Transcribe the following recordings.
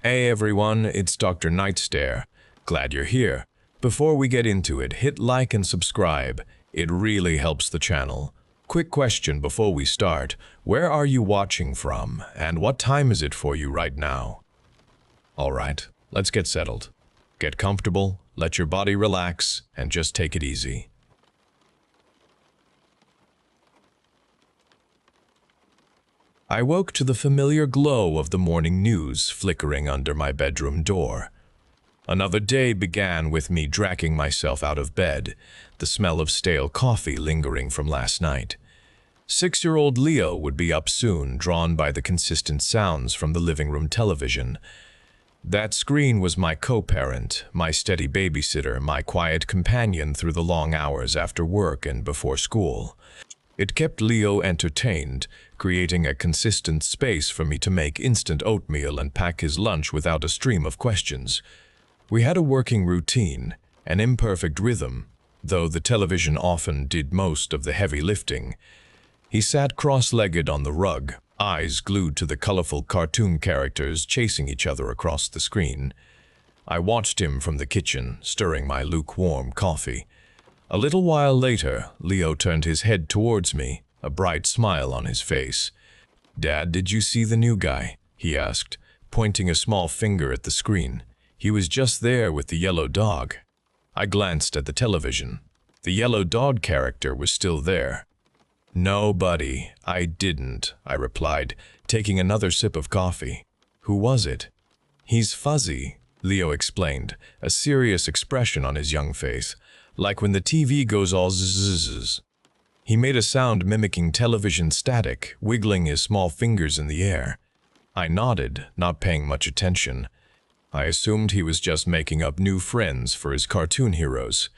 Hey everyone, it's Dr. Nightstare. Glad you're here. Before we get into it, hit like and subscribe. It really helps the channel. Quick question before we start. Where are you watching from, and what time is it for you right now? Alright, let's get settled. Get comfortable, let your body relax, and just take it easy. I woke to the familiar glow of the morning news flickering under my bedroom door. Another day began with me dragging myself out of bed, the smell of stale coffee lingering from last night. 6-year-old Leo would be up soon, drawn by the consistent sounds from the living room television. That screen was my co-parent, my steady babysitter, my quiet companion through the long hours after work and before school. It kept Leo entertained, creating a consistent space for me to make instant oatmeal and pack his lunch without a stream of questions. We had a working routine, an imperfect rhythm, though the television often did most of the heavy lifting. He sat cross-legged on the rug, eyes glued to the colorful cartoon characters chasing each other across the screen. I watched him from the kitchen, stirring my lukewarm coffee. A little while later, Leo turned his head towards me, a bright smile on his face. "Dad, did you see the new guy?" he asked, pointing a small finger at the screen. He was just there with the yellow dog. I glanced at the television. The yellow dog character was still there. "No, buddy, I didn't," I replied, taking another sip of coffee. "Who was it?" "He's Fuzzy," Leo explained, a serious expression on his young face. "Like when the TV goes all zzz." He made a sound mimicking television static, wiggling his small fingers in the air. I nodded, not paying much attention. I assumed he was just making up new friends for his cartoon heroes.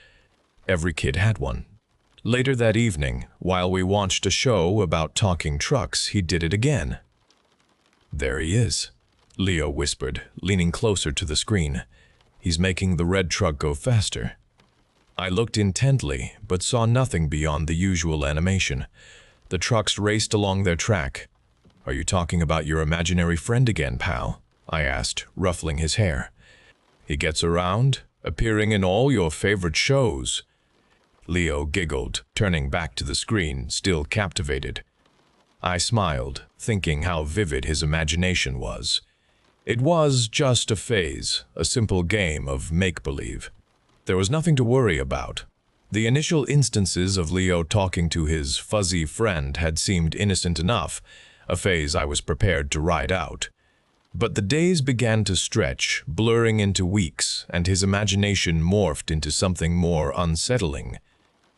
Every kid had one. Later that evening, while we watched a show about talking trucks, he did it again. "There he is," Leo whispered, leaning closer to the screen. "He's making the red truck go faster." I looked intently, but saw nothing beyond the usual animation. The trucks raced along their track. "Are you talking about your imaginary friend again, pal?" I asked, ruffling his hair. "He gets around, appearing in all your favorite shows." Leo giggled, turning back to the screen, still captivated. I smiled, thinking how vivid his imagination was. It was just a phase, a simple game of make-believe. There was nothing to worry about. The initial instances of Leo talking to his fuzzy friend had seemed innocent enough, a phase I was prepared to ride out. But the days began to stretch, blurring into weeks, and his imagination morphed into something more unsettling.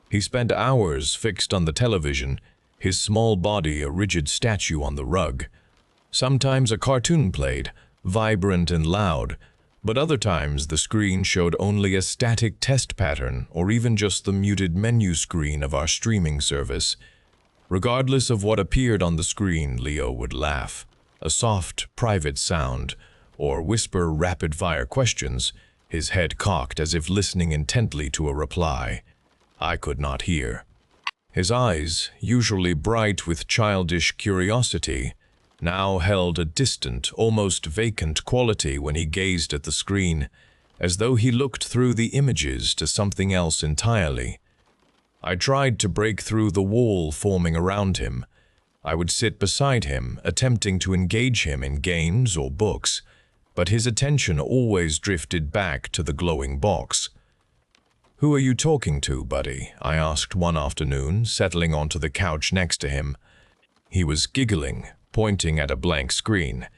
He spent hours fixed on the television, his small body a rigid statue on the rug. Sometimes a cartoon played, vibrant and loud, but other times the screen showed only a static test pattern or even just the muted menu screen of our streaming service. Regardless of what appeared on the screen, Leo would laugh, a soft, private sound, or whisper rapid-fire questions, his head cocked as if listening intently to a reply I could not hear. His eyes, usually bright with childish curiosity, now held a distant, almost vacant quality when he gazed at the screen, as though he looked through the images to something else entirely. I tried to break through the wall forming around him. I would sit beside him, attempting to engage him in games or books, but his attention always drifted back to the glowing box. "Who are you talking to, buddy?" I asked one afternoon, settling onto the couch next to him. He was giggling, pointing at a blank screen.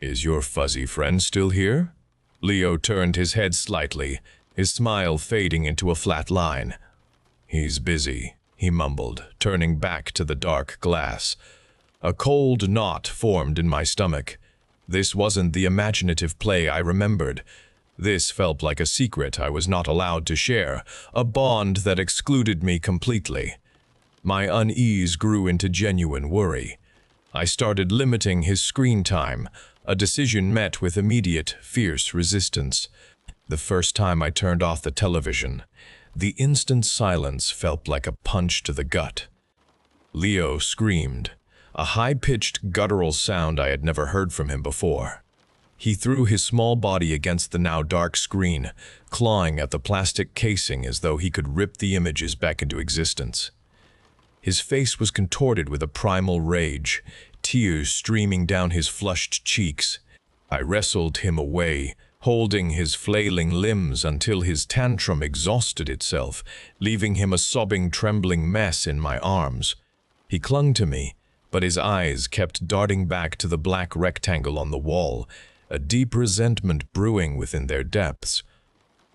"Is your fuzzy friend still here?" Leo turned his head slightly, his smile fading into a flat line. "He's busy," he mumbled, turning back to the dark glass. A cold knot formed in my stomach. This wasn't the imaginative play I remembered. This felt like a secret I was not allowed to share, a bond that excluded me completely. My unease grew into genuine worry. I started limiting his screen time, a decision met with immediate, fierce resistance. The first time I turned off the television, the instant silence felt like a punch to the gut. Leo screamed, a high-pitched guttural sound I had never heard from him before. He threw his small body against the now dark screen, clawing at the plastic casing as though he could rip the images back into existence. His face was contorted with a primal rage, tears streaming down his flushed cheeks. I wrestled him away, holding his flailing limbs until his tantrum exhausted itself, leaving him a sobbing, trembling mess in my arms. He clung to me, but his eyes kept darting back to the black rectangle on the wall, a deep resentment brewing within their depths.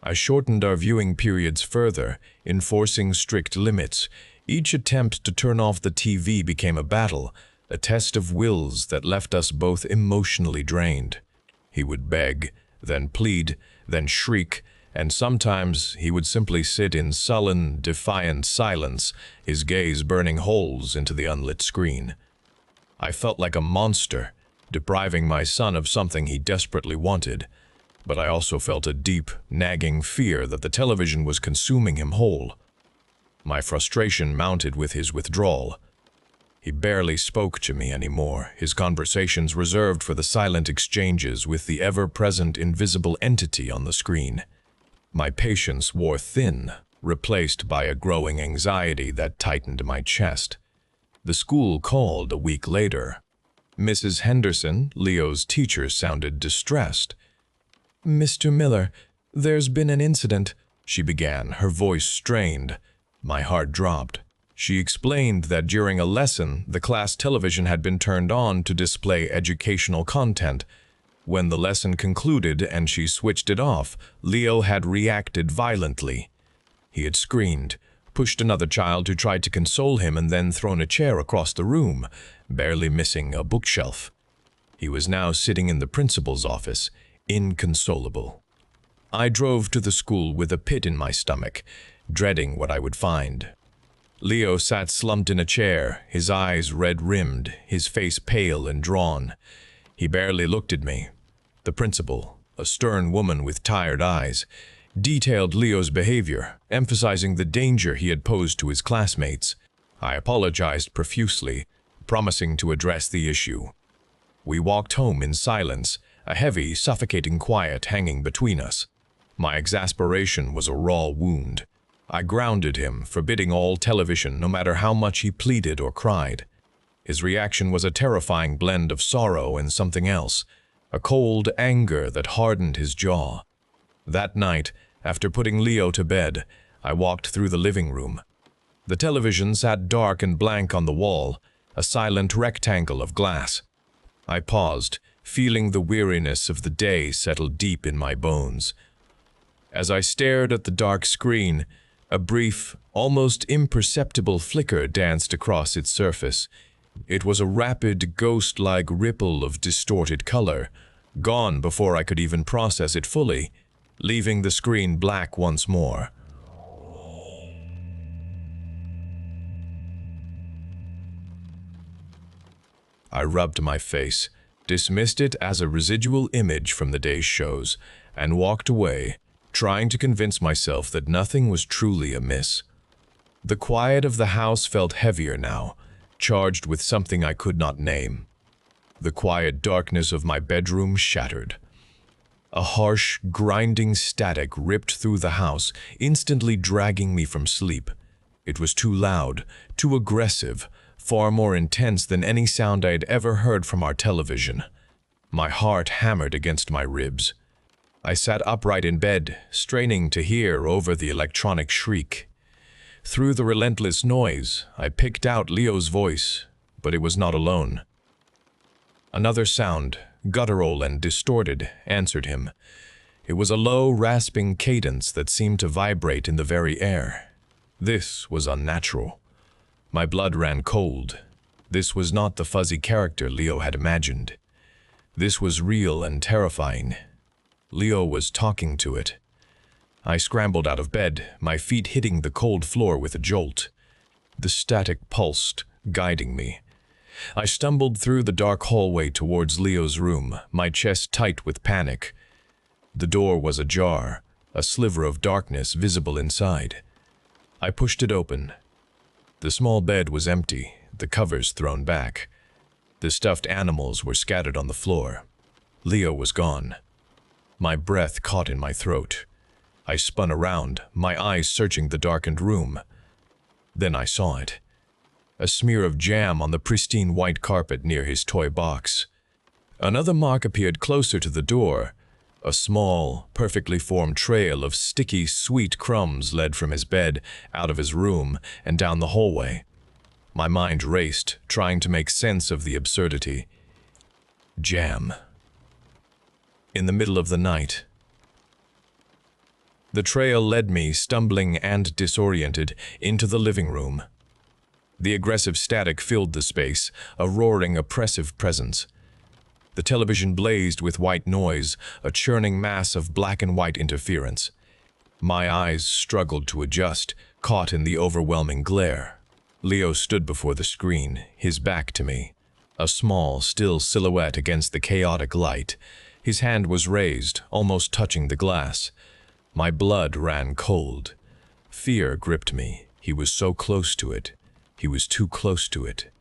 I shortened our viewing periods further, enforcing strict limits. Each attempt to turn off the TV became a battle, a test of wills that left us both emotionally drained. He would beg, then plead, then shriek, and sometimes he would simply sit in sullen, defiant silence, his gaze burning holes into the unlit screen. I felt like a monster, depriving my son of something he desperately wanted, but I also felt a deep, nagging fear that the television was consuming him whole. My frustration mounted with his withdrawal. He barely spoke to me anymore, his conversations reserved for the silent exchanges with the ever-present invisible entity on the screen. My patience wore thin, replaced by a growing anxiety that tightened my chest. The school called a week later. Mrs. Henderson, Leo's teacher, sounded distressed. "Mr. Miller, there's been an incident," she began, her voice strained. My heart dropped. She explained that during a lesson, the class television had been turned on to display educational content. When the lesson concluded and she switched it off, Leo had reacted violently. He had screamed, pushed another child who tried to console him, and then thrown a chair across the room, barely missing a bookshelf. He was now sitting in the principal's office, inconsolable. I drove to the school with a pit in my stomach, dreading what I would find. Leo sat slumped in a chair, his eyes red-rimmed, his face pale and drawn. He barely looked at me. The principal, a stern woman with tired eyes, detailed Leo's behavior, emphasizing the danger he had posed to his classmates. I apologized profusely, promising to address the issue. We walked home in silence, a heavy, suffocating quiet hanging between us. My exasperation was a raw wound. I grounded him, forbidding all television, no matter how much he pleaded or cried. His reaction was a terrifying blend of sorrow and something else, a cold anger that hardened his jaw. That night, after putting Leo to bed, I walked through the living room. The television sat dark and blank on the wall, a silent rectangle of glass. I paused, feeling the weariness of the day settle deep in my bones. As I stared at the dark screen, a brief, almost imperceptible flicker danced across its surface. It was a rapid, ghost-like ripple of distorted color, gone before I could even process it fully, leaving the screen black once more. I rubbed my face, dismissed it as a residual image from the day's shows, and walked away, trying to convince myself that nothing was truly amiss. The quiet of the house felt heavier now, charged with something I could not name. The quiet darkness of my bedroom shattered. A harsh, grinding static ripped through the house, instantly dragging me from sleep. It was too loud, too aggressive, far more intense than any sound I had ever heard from our television. My heart hammered against my ribs. I sat upright in bed, straining to hear over the electronic shriek. Through the relentless noise, I picked out Leo's voice, but it was not alone. Another sound, guttural and distorted, answered him. It was a low, rasping cadence that seemed to vibrate in the very air. This was unnatural. My blood ran cold. This was not the fuzzy character Leo had imagined. This was real and terrifying. Leo was talking to it. I scrambled out of bed, my feet hitting the cold floor with a jolt. The static pulsed, guiding me. I stumbled through the dark hallway towards Leo's room, my chest tight with panic. The door was ajar, a sliver of darkness visible inside. I pushed it open. The small bed was empty, the covers thrown back. The stuffed animals were scattered on the floor. Leo was gone. My breath caught in my throat. I spun around, my eyes searching the darkened room. Then I saw it. A smear of jam on the pristine white carpet near his toy box. Another mark appeared closer to the door. A small, perfectly formed trail of sticky, sweet crumbs led from his bed, out of his room, and down the hallway. My mind raced, trying to make sense of the absurdity. Jam. In the middle of the night. The trail led me, stumbling and disoriented, into the living room. The aggressive static filled the space, a roaring, oppressive presence. The television blazed with white noise, a churning mass of black and white interference. My eyes struggled to adjust, caught in the overwhelming glare. Leo stood before the screen, his back to me, a small, still silhouette against the chaotic light. His hand was raised, almost touching the glass. My blood ran cold. Fear gripped me. He was so close to it. He was too close to it.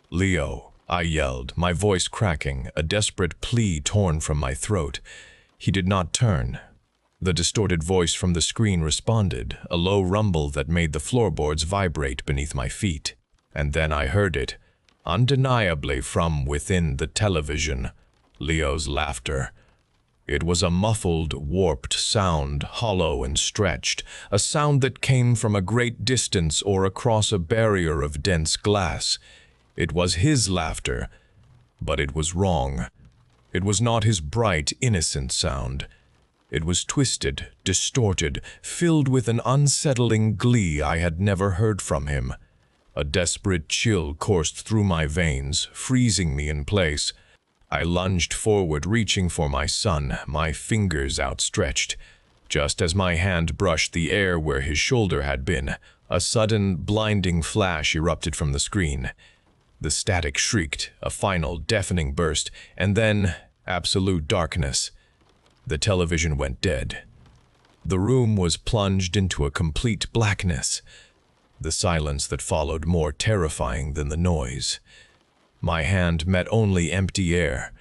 "Leo," I yelled, my voice cracking, a desperate plea torn from my throat. He did not turn. The distorted voice from the screen responded, a low rumble that made the floorboards vibrate beneath my feet. And then I heard it, undeniably from within the television, Leo's laughter. It was a muffled, warped sound, hollow and stretched, a sound that came from a great distance or across a barrier of dense glass. It was his laughter, but it was wrong. It was not his bright, innocent sound. It was twisted, distorted, filled with an unsettling glee I had never heard from him. A desperate chill coursed through my veins, freezing me in place. I lunged forward, reaching for my son, my fingers outstretched. Just as my hand brushed the air where his shoulder had been, a sudden, blinding flash erupted from the screen. The static shrieked, a final, deafening burst, and then absolute darkness. The television went dead. The room was plunged into a complete blackness. The silence that followed more terrifying than the noise. My hand met only empty air.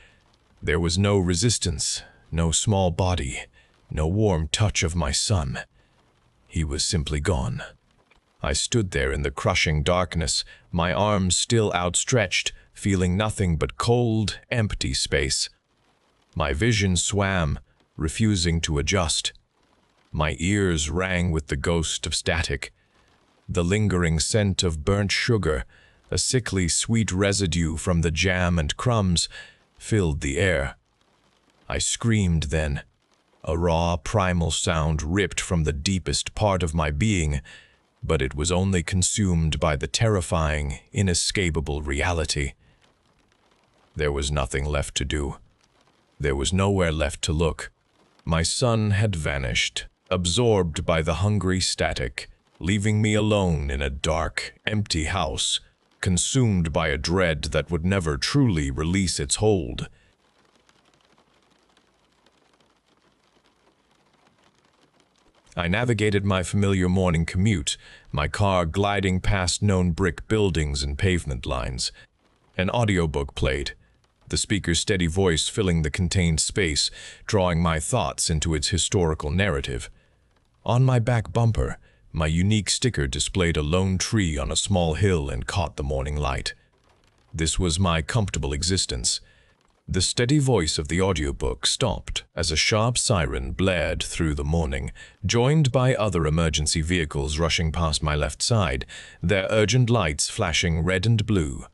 There was no resistance, no small body, no warm touch of my son. He was simply gone. I stood there in the crushing darkness, my arms still outstretched, feeling nothing but cold, empty space. My vision swam, refusing to adjust. My ears rang with the ghost of static. The lingering scent of burnt sugar, a sickly sweet residue from the jam and crumbs, filled the air. I screamed then, a raw, primal sound ripped from the deepest part of my being, but it was only consumed by the terrifying, inescapable reality. There was nothing left to do. There was nowhere left to look. My son had vanished, absorbed by the hungry static, leaving me alone in a dark, empty house, consumed by a dread that would never truly release its hold. I navigated my familiar morning commute, my car gliding past known brick buildings and pavement lines. An audiobook played, the speaker's steady voice filling the contained space, drawing my thoughts into its historical narrative. On my back bumper, my unique sticker displayed a lone tree on a small hill and caught the morning light. This was my comfortable existence. The steady voice of the audiobook stopped as a sharp siren blared through the morning, joined by other emergency vehicles rushing past my left side, their urgent lights flashing red and blue.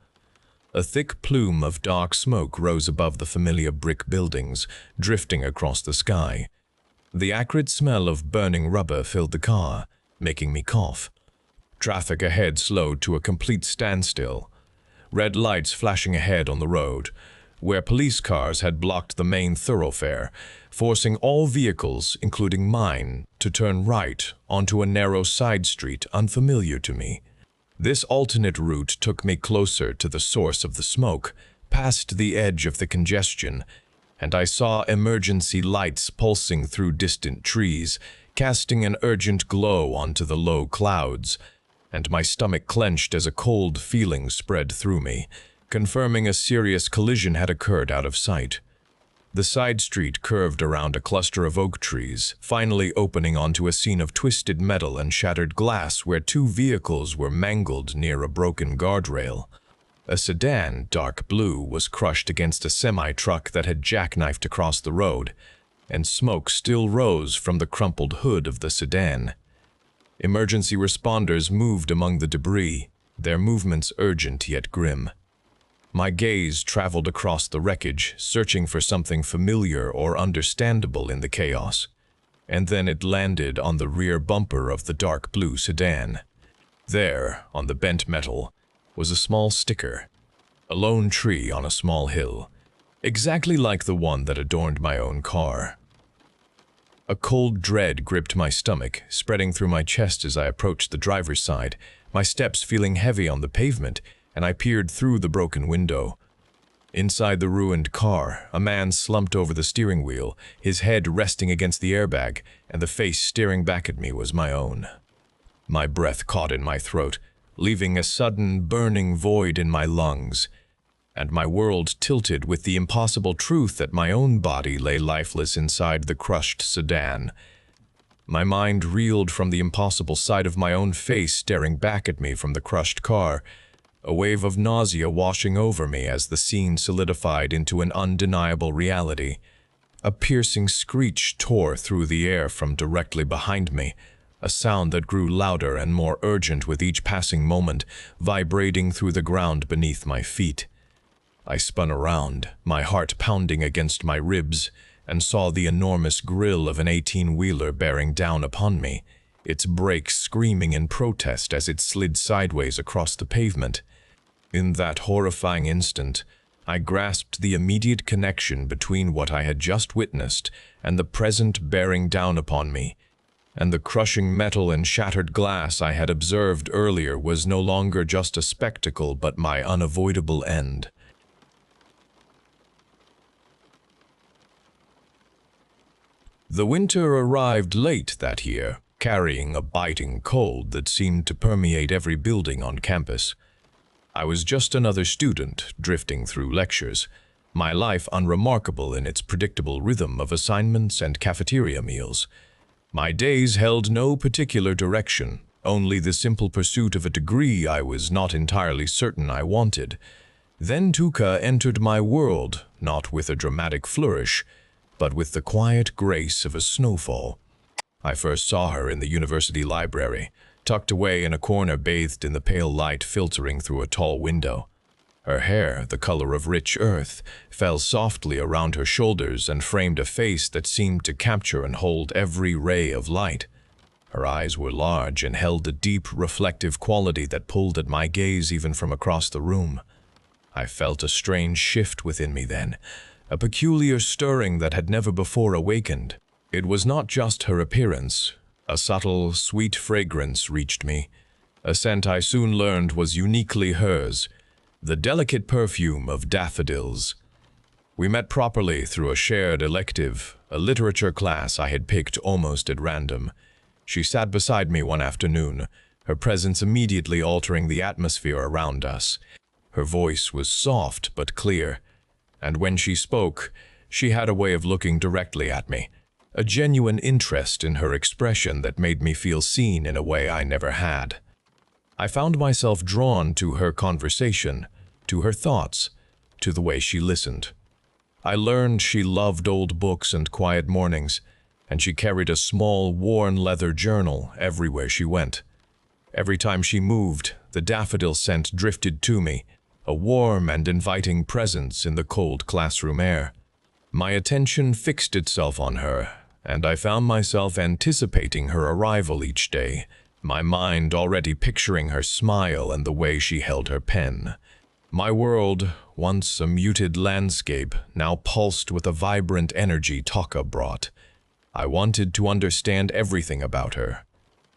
A thick plume of dark smoke rose above the familiar brick buildings, drifting across the sky. The acrid smell of burning rubber filled the car, making me cough. Traffic ahead slowed to a complete standstill. Red lights flashing ahead on the road, where police cars had blocked the main thoroughfare, forcing all vehicles, including mine, to turn right onto a narrow side street unfamiliar to me. This alternate route took me closer to the source of the smoke, past the edge of the congestion, and I saw emergency lights pulsing through distant trees, casting an urgent glow onto the low clouds, and my stomach clenched as a cold feeling spread through me, confirming a serious collision had occurred out of sight. The side street curved around a cluster of oak trees, finally opening onto a scene of twisted metal and shattered glass where two vehicles were mangled near a broken guardrail. A sedan, dark blue, was crushed against a semi-truck that had jackknifed across the road, and smoke still rose from the crumpled hood of the sedan. Emergency responders moved among the debris, their movements urgent yet grim. My gaze traveled across the wreckage, searching for something familiar or understandable in the chaos, and then it landed on the rear bumper of the dark blue sedan. There, on the bent metal, was a small sticker, a lone tree on a small hill, exactly like the one that adorned my own car. A cold dread gripped my stomach, spreading through my chest as I approached the driver's side, my steps feeling heavy on the pavement, and I peered through the broken window. Inside the ruined car, a man slumped over the steering wheel, his head resting against the airbag, and the face staring back at me was my own. My breath caught in my throat, leaving a sudden, burning void in my lungs, and my world tilted with the impossible truth that my own body lay lifeless inside the crushed sedan. My mind reeled from the impossible sight of my own face staring back at me from the crushed car, a wave of nausea washing over me as the scene solidified into an undeniable reality. A piercing screech tore through the air from directly behind me, a sound that grew louder and more urgent with each passing moment, vibrating through the ground beneath my feet. I spun around, my heart pounding against my ribs, and saw the enormous grille of an 18-wheeler bearing down upon me, its brakes screaming in protest as it slid sideways across the pavement. In that horrifying instant, I grasped the immediate connection between what I had just witnessed and the present bearing down upon me, and the crushing metal and shattered glass I had observed earlier was no longer just a spectacle but my unavoidable end. The winter arrived late that year, carrying a biting cold that seemed to permeate every building on campus. I was just another student drifting through lectures, my life unremarkable in its predictable rhythm of assignments and cafeteria meals. My days held no particular direction, only the simple pursuit of a degree I was not entirely certain I wanted. Then Tuka entered my world, not with a dramatic flourish, but with the quiet grace of a snowfall. I first saw her in the university library, tucked away in a corner bathed in the pale light filtering through a tall window. Her hair, the color of rich earth, fell softly around her shoulders and framed a face that seemed to capture and hold every ray of light. Her eyes were large and held a deep, reflective quality that pulled at my gaze even from across the room. I felt a strange shift within me then, a peculiar stirring that had never before awakened. It was not just her appearance. A subtle, sweet fragrance reached me, a scent I soon learned was uniquely hers, the delicate perfume of daffodils. We met properly through a shared elective, a literature class I had picked almost at random. She sat beside me one afternoon, her presence immediately altering the atmosphere around us. Her voice was soft but clear, and when she spoke, she had a way of looking directly at me, a genuine interest in her expression that made me feel seen in a way I never had. I found myself drawn to her conversation, to her thoughts, to the way she listened. I learned she loved old books and quiet mornings, and she carried a small, worn leather journal everywhere she went. Every time she moved, the daffodil scent drifted to me, a warm and inviting presence in the cold classroom air. My attention fixed itself on her, and I found myself anticipating her arrival each day, my mind already picturing her smile and the way she held her pen. My world, once a muted landscape, now pulsed with a vibrant energy Taka brought. I wanted to understand everything about her.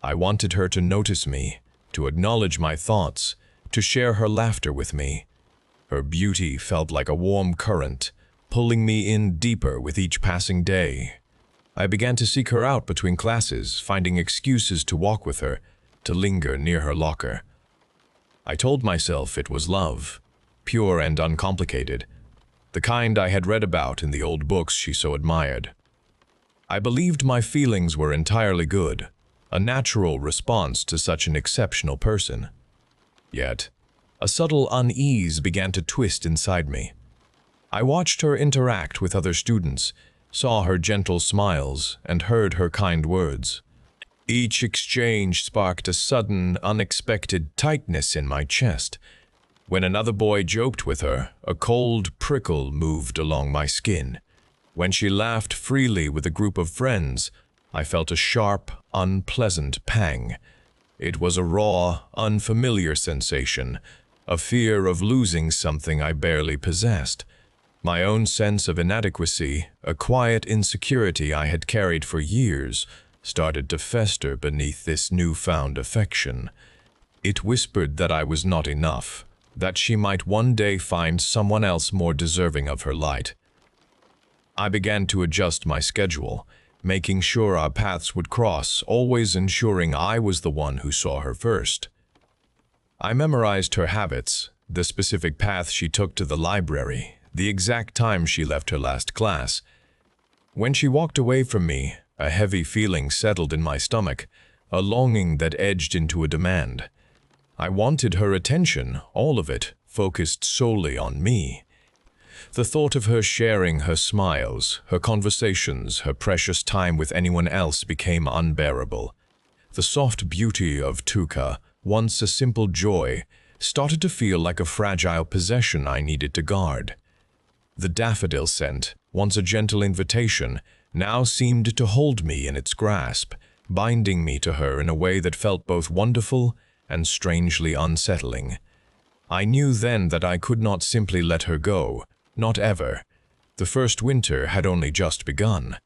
I wanted her to notice me, to acknowledge my thoughts, to share her laughter with me. Her beauty felt like a warm current, pulling me in deeper with each passing day. I began to seek her out between classes, finding excuses to walk with her, to linger near her locker. I told myself it was love, pure and uncomplicated. the kind I had read about in the old books she so admired. I believed my feelings were entirely good, a natural response to such an exceptional person. Yet, a subtle unease began to twist inside me. I watched her interact with other students, saw her gentle smiles, and heard her kind words. Each exchange sparked a sudden, unexpected tightness in my chest. When another boy joked with her, a cold prickle moved along my skin. When she laughed freely with a group of friends, I felt a sharp, unpleasant pang. It was a raw, unfamiliar sensation, a fear of losing something I barely possessed. My own sense of inadequacy, a quiet insecurity I had carried for years, started to fester beneath this newfound affection. It whispered that I was not enough, that she might one day find someone else more deserving of her light. I began to adjust my schedule, making sure our paths would cross, always ensuring I was the one who saw her first. I memorized her habits, the specific path she took to the library, the exact time she left her last class. When she walked away from me, a heavy feeling settled in my stomach, a longing that edged into a demand. I wanted her attention, all of it, focused solely on me. The thought of her sharing her smiles, her conversations, her precious time with anyone else became unbearable. The soft beauty of Tuka, once a simple joy, started to feel like a fragile possession I needed to guard. The daffodil scent, once a gentle invitation, now seemed to hold me in its grasp, binding me to her in a way that felt both wonderful and strangely unsettling. I knew then that I could not simply let her go, not ever. The first winter had only just begun.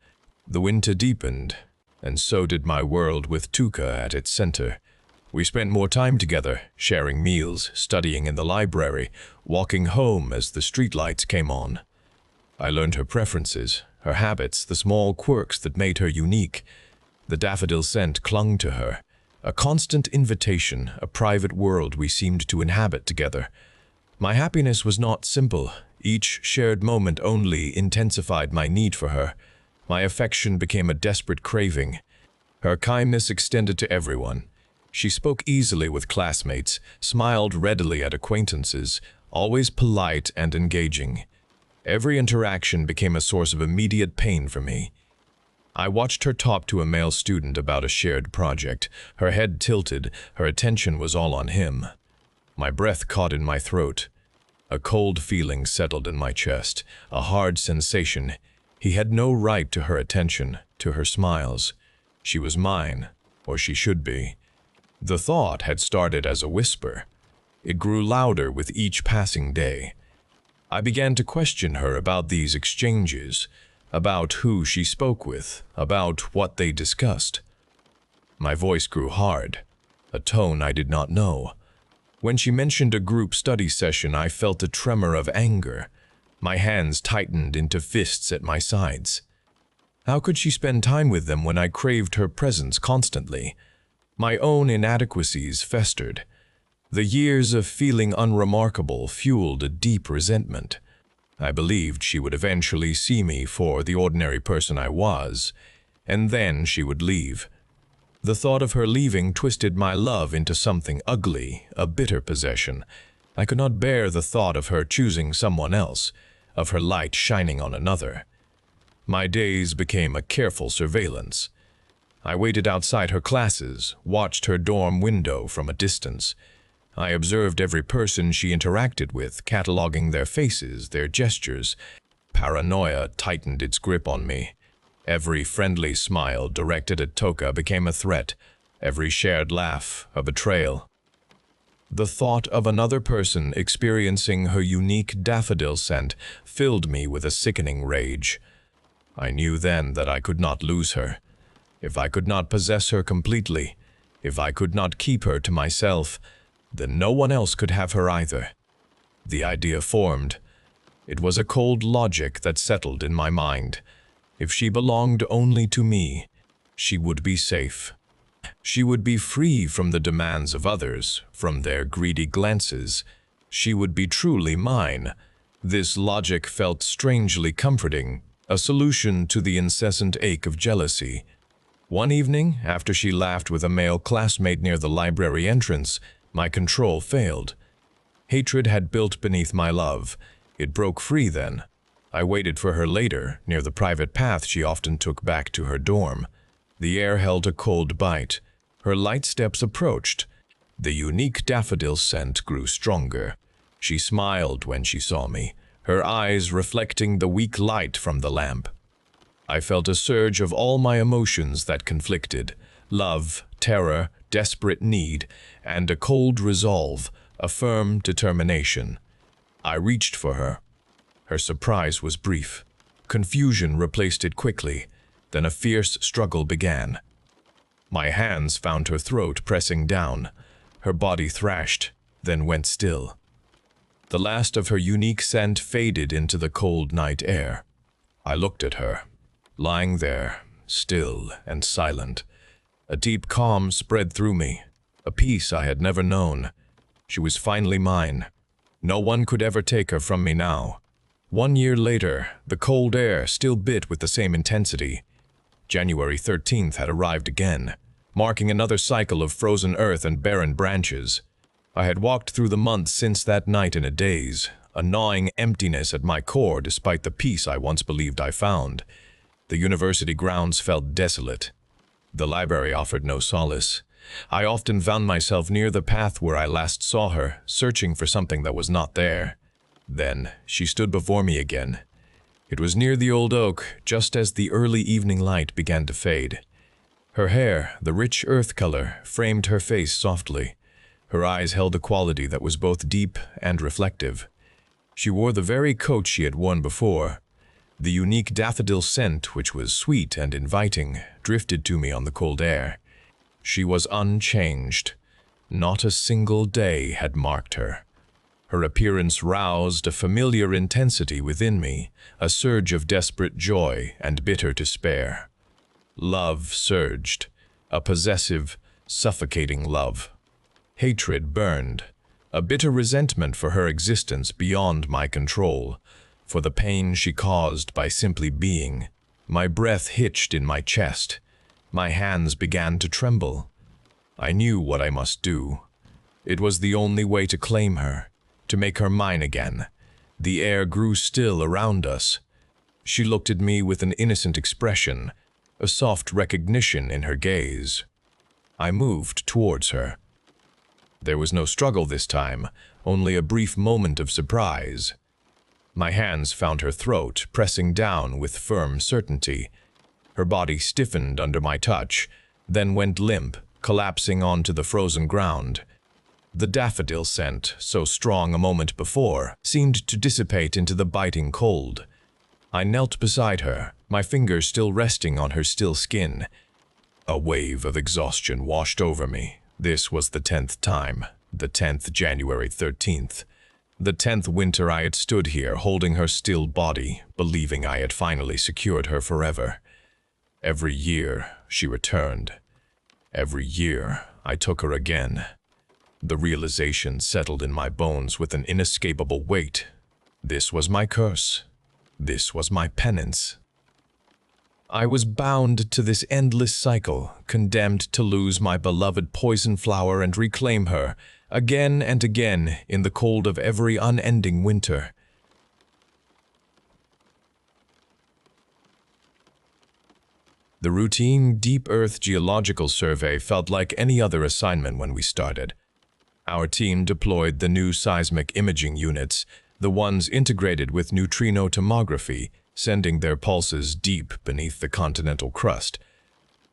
The winter deepened, and so did my world with Tuka at its center. We spent more time together, sharing meals, studying in the library, walking home as the streetlights came on. I learned her preferences, her habits, the small quirks that made her unique. The daffodil scent clung to her, a constant invitation, a private world we seemed to inhabit together. My happiness was not simple. Each shared moment only intensified my need for her. My affection became a desperate craving. Her kindness extended to everyone. She spoke easily with classmates, smiled readily at acquaintances, always polite and engaging. Every interaction became a source of immediate pain for me. I watched her talk to a male student about a shared project. Her head tilted, her attention was all on him. My breath caught in my throat. A cold feeling settled in my chest, a hard sensation. He had no right to her attention, to her smiles. She was mine, or she should be. The thought had started as a whisper. It grew louder with each passing day. I began to question her about these exchanges, about who she spoke with, about what they discussed. My voice grew hard, a tone I did not know. When she mentioned a group study session, I felt a tremor of anger. My hands tightened into fists at my sides. How could she spend time with them when I craved her presence constantly? My own inadequacies festered. The years of feeling unremarkable fueled a deep resentment. I believed she would eventually see me for the ordinary person I was, and then she would leave. The thought of her leaving twisted my love into something ugly, a bitter possession. I could not bear the thought of her choosing someone else, of her light shining on another. My days became a careful surveillance. I waited outside her classes, watched her dorm window from a distance. I observed every person she interacted with, cataloging their faces, their gestures. Paranoia tightened its grip on me. Every friendly smile directed at Toka became a threat, every shared laugh a betrayal. The thought of another person experiencing her unique daffodil scent filled me with a sickening rage. I knew then that I could not lose her. If I could not possess her completely, if I could not keep her to myself, then no one else could have her either. The idea formed. It was a cold logic that settled in my mind. If she belonged only to me, she would be safe. She would be free from the demands of others, from their greedy glances. She would be truly mine. This logic felt strangely comforting, a solution to the incessant ache of jealousy. One evening, after she laughed with a male classmate near the library entrance, my control failed. Hatred had built beneath my love. It broke free then. I waited for her later, near the private path she often took back to her dorm. The air held a cold bite. Her light steps approached. The unique daffodil scent grew stronger. She smiled when she saw me, her eyes reflecting the weak light from the lamp. I felt a surge of all my emotions that conflicted: love, terror, desperate need, and a cold resolve, a firm determination. I reached for her. Her surprise was brief. Confusion replaced it quickly. Then a fierce struggle began. My hands found her throat, pressing down. Her body thrashed, then went still. The last of her unique scent faded into the cold night air. I looked at her, lying there, still and silent. A deep calm spread through me, a peace I had never known. She was finally mine. No one could ever take her from me now. 1 year later, the cold air still bit with the same intensity. January 13th had arrived again, marking another cycle of frozen earth and barren branches. I had walked through the months since that night in a daze, a gnawing emptiness at my core despite the peace I once believed I found. The university grounds felt desolate. The library offered no solace. I often found myself near the path where I last saw her, searching for something that was not there. Then she stood before me again. It was near the old oak, just as the early evening light began to fade. Her hair, the rich earth color, framed her face softly. Her eyes held a quality that was both deep and reflective. She wore the very coat she had worn before. The unique daffodil scent, which was sweet and inviting, drifted to me on the cold air. She was unchanged. Not a single day had marked her. Her appearance roused a familiar intensity within me, a surge of desperate joy and bitter despair. Love surged, a possessive, suffocating love. Hatred burned, a bitter resentment for her existence beyond my control, for the pain she caused by simply being. My breath hitched in my chest. My hands began to tremble. I knew what I must do. It was the only way to claim her, to make her mine again. The air grew still around us. She looked at me with an innocent expression, a soft recognition in her gaze. I moved towards her. There was no struggle this time, only a brief moment of surprise. My hands found her throat, pressing down with firm certainty. Her body stiffened under my touch, then went limp, collapsing onto the frozen ground. The daffodil scent, so strong a moment before, seemed to dissipate into the biting cold. I knelt beside her, my fingers still resting on her still skin. A wave of exhaustion washed over me. This was the 10th time, the 10th January 13th. The 10th winter I had stood here holding her still body, believing I had finally secured her forever. Every year she returned. Every year I took her again. The realization settled in my bones with an inescapable weight. This was my curse. This was my penance. I was bound to this endless cycle, condemned to lose my beloved poison flower and reclaim her, again and again, in the cold of every unending winter. The routine Deep Earth Geological Survey felt like any other assignment when we started. Our team deployed the new seismic imaging units, the ones integrated with neutrino tomography, sending their pulses deep beneath the continental crust.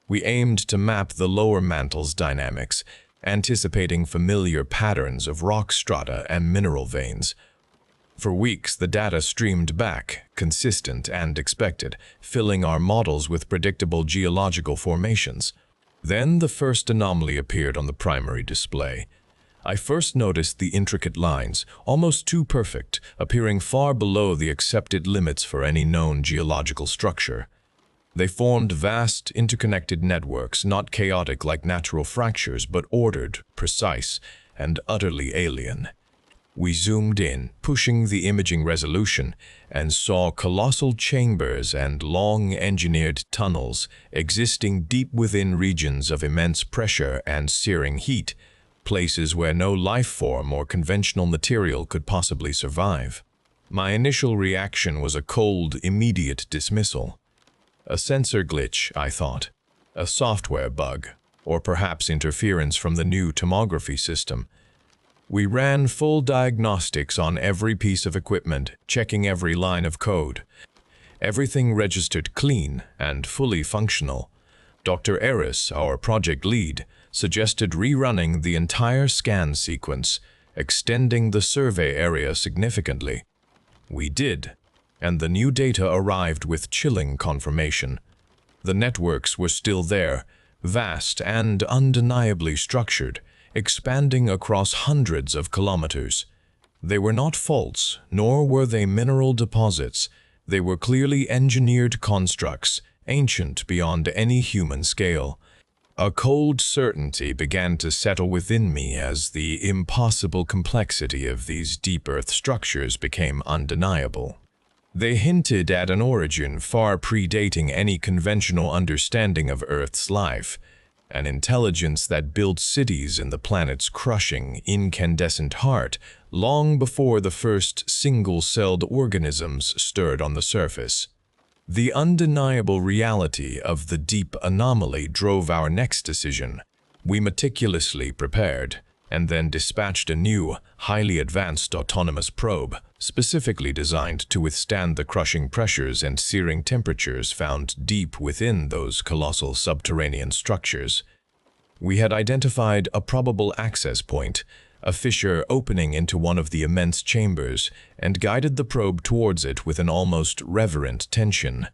We aimed to map the lower mantle's dynamics, anticipating familiar patterns of rock strata and mineral veins. For weeks, the data streamed back, consistent and expected, filling our models with predictable geological formations. Then the first anomaly appeared on the primary display. I first noticed the intricate lines, almost too perfect, appearing far below the accepted limits for any known geological structure. They formed vast, interconnected networks, not chaotic like natural fractures, but ordered, precise, and utterly alien. We zoomed in, pushing the imaging resolution, and saw colossal chambers and long engineered tunnels existing deep within regions of immense pressure and searing heat, places where no life form or conventional material could possibly survive. My initial reaction was a cold, immediate dismissal. A sensor glitch, I thought. A software bug, or perhaps interference from the new tomography system. We ran full diagnostics on every piece of equipment, checking every line of code. Everything registered clean and fully functional. Dr. Eris, our project lead, suggested rerunning the entire scan sequence, extending the survey area significantly. We did, and the new data arrived with chilling confirmation. The networks were still there, vast and undeniably structured, expanding across hundreds of kilometers. They were not faults, nor were they mineral deposits. They were clearly engineered constructs, ancient beyond any human scale. A cold certainty began to settle within me as the impossible complexity of these deep Earth structures became undeniable. They hinted at an origin far predating any conventional understanding of Earth's life, an intelligence that built cities in the planet's crushing, incandescent heart long before the first single-celled organisms stirred on the surface. The undeniable reality of the deep anomaly drove our next decision. We meticulously prepared, and then dispatched a new, highly advanced autonomous probe, specifically designed to withstand the crushing pressures and searing temperatures found deep within those colossal subterranean structures. We had identified a probable access point, a fissure opening into one of the immense chambers, and guided the probe towards it with an almost reverent tension.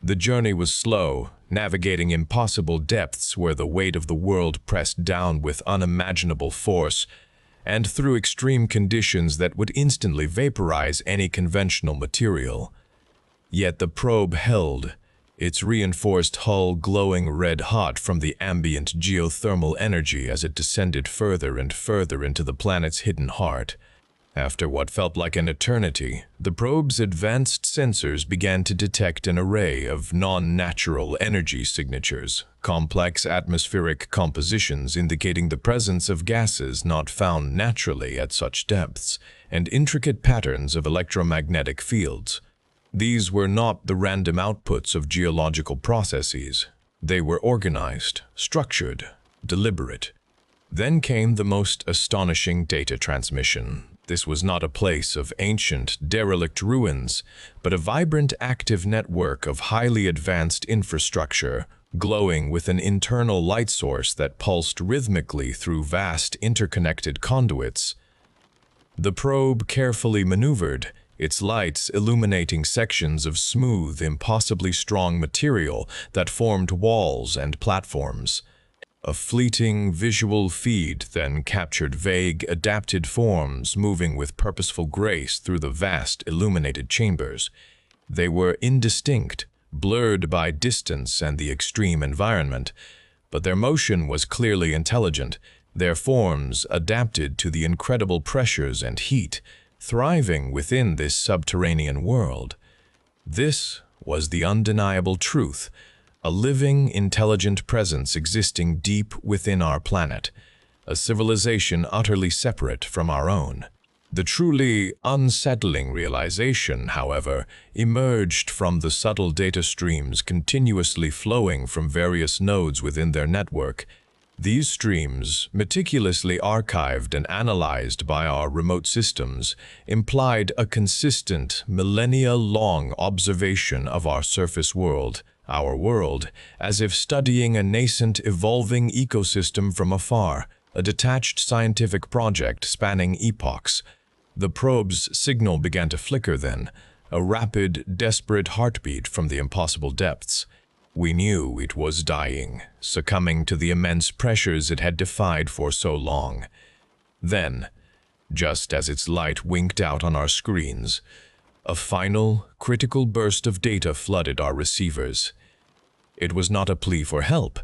The journey was slow, navigating impossible depths where the weight of the world pressed down with unimaginable force, and through extreme conditions that would instantly vaporize any conventional material. Yet the probe held, its reinforced hull glowing red-hot from the ambient geothermal energy as it descended further and further into the planet's hidden heart. After what felt like an eternity, the probe's advanced sensors began to detect an array of non-natural energy signatures, complex atmospheric compositions indicating the presence of gases not found naturally at such depths, and intricate patterns of electromagnetic fields. These were not the random outputs of geological processes. They were organized, structured, deliberate. Then came the most astonishing data transmission. This was not a place of ancient, derelict ruins, but a vibrant, active network of highly advanced infrastructure, glowing with an internal light source that pulsed rhythmically through vast, interconnected conduits. The probe carefully maneuvered, its lights illuminating sections of smooth, impossibly strong material that formed walls and platforms. A fleeting visual feed then captured vague, adapted forms moving with purposeful grace through the vast, illuminated chambers. They were indistinct, blurred by distance and the extreme environment, but their motion was clearly intelligent, their forms adapted to the incredible pressures and heat, thriving within this subterranean world. This was the undeniable truth, a living, intelligent presence existing deep within our planet, a civilization utterly separate from our own. The truly unsettling realization, however, emerged from the subtle data streams continuously flowing from various nodes within their network. These streams, meticulously archived and analyzed by our remote systems, implied a consistent, millennia-long observation of our surface world, our world, as if studying a nascent, evolving ecosystem from afar, a detached scientific project spanning epochs. The probe's signal began to flicker then, a rapid, desperate heartbeat from the impossible depths. We knew it was dying, succumbing to the immense pressures it had defied for so long. Then, just as its light winked out on our screens, a final, critical burst of data flooded our receivers. It was not a plea for help,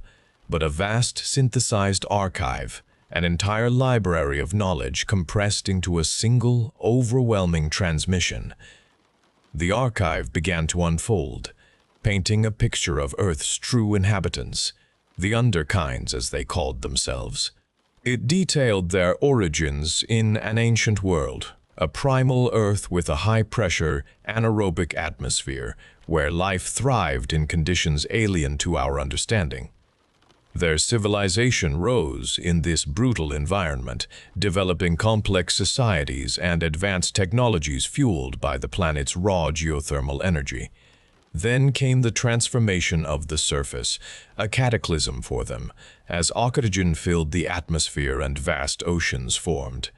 but a vast, synthesized archive, an entire library of knowledge compressed into a single, overwhelming transmission. The archive began to unfold, painting a picture of Earth's true inhabitants, the underkinds as they called themselves. It detailed their origins in an ancient world, a primal Earth with a high-pressure, anaerobic atmosphere where life thrived in conditions alien to our understanding. Their civilization rose in this brutal environment, developing complex societies and advanced technologies fueled by the planet's raw geothermal energy. Then came the transformation of the surface, a cataclysm for them, as oxygen filled the atmosphere and vast oceans formed.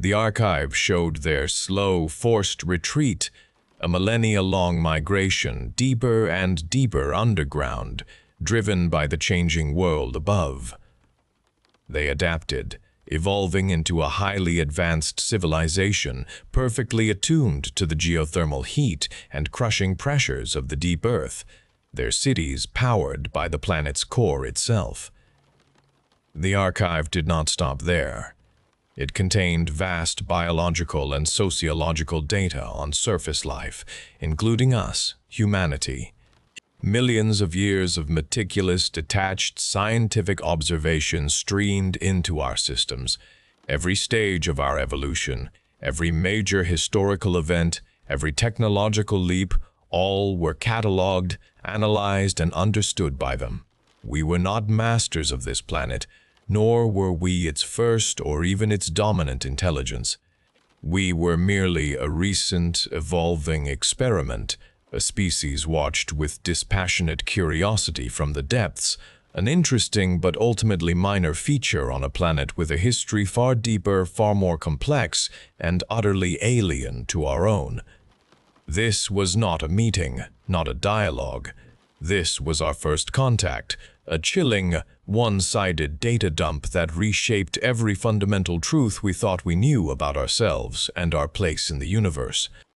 The archive showed their slow, forced retreat, a millennia-long migration deeper and deeper underground, driven by the changing world above. They adapted, evolving into a highly advanced civilization, perfectly attuned to the geothermal heat and crushing pressures of the deep Earth, their cities powered by the planet's core itself. The archive did not stop there. It contained vast biological and sociological data on surface life, including us, humanity. Millions of years of meticulous, detached scientific observation streamed into our systems. Every stage of our evolution, every major historical event, every technological leap, all were catalogued, analyzed, and understood by them. We were not masters of this planet, nor were we its first or even its dominant intelligence. We were merely a recent, evolving experiment, a species watched with dispassionate curiosity from the depths, an interesting but ultimately minor feature on a planet with a history far deeper, far more complex, and utterly alien to our own. This was not a meeting, not a dialogue. This was our first contact, a chilling, one-sided data dump that reshaped every fundamental truth we thought we knew about ourselves and our place in the universe.